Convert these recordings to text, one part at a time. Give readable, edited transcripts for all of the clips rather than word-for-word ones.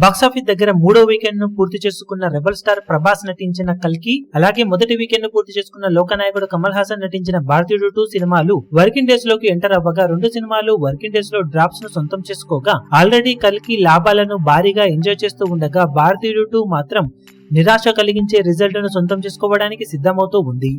Box office దగ్గర మూడో weekend ను పూర్తి చేసుకున్న రెబల్ స్టార్ ప్రభాస్ నటించిన కల్కి, అలాగే మొదటి వీకెండ్ ను పూర్తి చేసుకున్న లోకనాయకుడు కమల్ హాసన్ నటించిన భారతీయుడు 2 సినిమాలు వర్కింగ్ డేస్ లోకి ఎంటర్ అవ్వగా రెండు సినిమాలు వర్కింగ్ డేస్ లో డ్రాప్స్ ను సొంతం చేసుకోగా ఆల్రెడీ కల్కి లాభాలను భారీగా ఎంజాయ్ చేస్తూ ఉండగా భారతీయుడు 2 మాత్రం నిరాశ కలిగించే రిజల్ట్ ను సొంతం చేసుకోవడానికి సిద్ధమవుతూ ఉంది.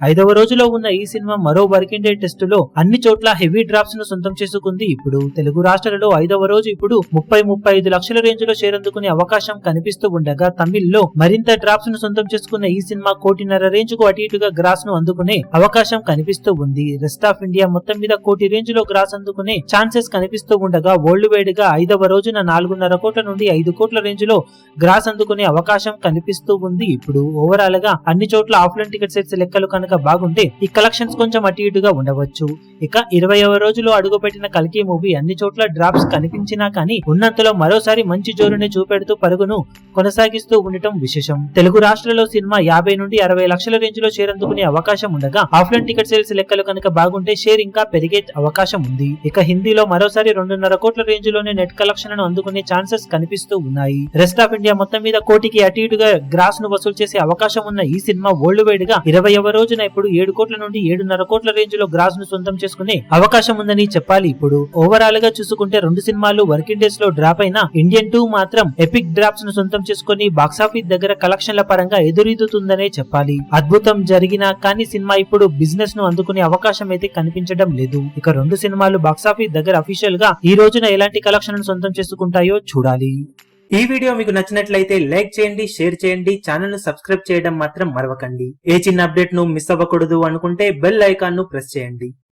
5వ రోజులో ఉన్న ఈ సినిమా మరో వర్కింగ్ డే టెస్ట్ లో అన్ని చోట్ల హెవీ డ్రాప్స్ ను సొంతం చేసుకుంది. ఇప్పుడు తెలుగు రాష్ట్రాలలో 5వ రోజు ఇప్పుడు 30-35 లక్షల రేంజ్ లో షేర్ అందుకునే అవకాశం కనిపిస్తూ ఉండగా తమిళ్లో మరింత డ్రాప్స్ ను సొంతం చేసుకున్న ఈ సినిమా 1.5 రేంజ్ కు అటు ఇటుగా గ్రాస్ ను అందుకునే అవకాశం కనిపిస్తూ ఉంది. రెస్ట్ ఆఫ్ ఇండియా మొత్తం మీద 1 కోటి రేంజ్ లో గ్రాస్ అందుకునే ఛాన్సెస్ కనిపిస్తూ ఉండగా వరల్డ్ వైడ్ గా 5వ రోజున 4.5 కోట్ల నుండి 5 కోట్ల రేంజ్ లో గ్రాస్ అందుకునే అవకాశం కనిపిస్తూ ఉంది. ఇప్పుడు ఓవరాల్ గా అన్ని చోట్ల ఆఫ్లైన్ టికెట్ సేల్స్ లెక్కలు కనుక బాగుంటే ఈ కలెక్షన్స్ కొంచెం అటు ఇటుగా ఉండవచ్చు. ఇక 20వ రోజులో అడుగుపెట్టిన కల్కి మూవీ అన్ని చోట్ల డ్రాప్స్ కనిపించినా కానీ ఉన్నంతలో మరోసారి మంచి జోరుని చూపెడుతూ పరుగును కొనసాగిస్తూ ఉండటం విశేషం. తెలుగు రాష్ట్రాల్లో సినిమా 50 నుండి 60 లక్షల రేంజ్ లో షేర్ అందుకునే అవకాశం ఉండగా ఆఫ్లైన్ టికెట్ సేల్స్ లెక్కలు కనుక బాగుంటే షేర్ ఇంకా పెరిగే అవకాశం ఉంది. ఇక హిందీలో మరోసారి 2.5 కోట్ల రేంజ్ లోనే నెట్ కలెక్షన్ ను అందుకునే ఛాన్సెస్ కనిపిస్తూ ఉన్నాయి. రెస్ట్ ఆఫ్ ఇండియా మొత్తం మీద కోటికి అటు ఇటుగా గ్రాస్ ను వసూలు చేసే అవకాశం ఉన్న ఈ సినిమా వరల్డ్ వైడ్ గా 20వ రోజున ఇప్పుడు 7 కోట్ల నుండి 7.5 కోట్ల రేంజ్ లో గ్రాస్ ను సొంతం చేసుకునే అవకాశం ఉందని చెప్పాలి. ఇప్పుడు ఓవరాల్ గా చూసుకుంటే రెండు సినిమాలు వర్కింగ్ డేస్ లో డ్రాప్ అయినా ఇండియన్ 2 మాత్రం ఎపిక్ డ్రాప్స్ ను సొంతం చేసుకుని బాక్సాఫీస్ దగ్గర కలెక్షన్ల పరంగా ఎదురీదుతుందనే చెప్పాలి. అద్భుతం జరిగినా కానీ సినిమా ఇప్పుడు బిజినెస్ ను అందుకునే అవకాశం అయితే కనిపించడం లేదు. ఇక రెండు సినిమాలు బాక్సాఫీస్ దగ్గర అఫీషియల్ గా ఈ రోజున ఎలాంటి కలెక్షన్ ను సొంతం చేసుకుంటాయో చూడాలి. ఈ వీడియో మీకు నచ్చినట్లయితే లైక్ చేయండి, షేర్ చేయండి, ఛానల్ ను సబ్స్క్రైబ్ చేయడం మాత్రం మరవకండి. ఏ చిన్న అప్డేట్ ను మిస్ అవ్వకూడదు అనుకుంటే బెల్ ఐకాన్ ను ప్రెస్ చేయండి.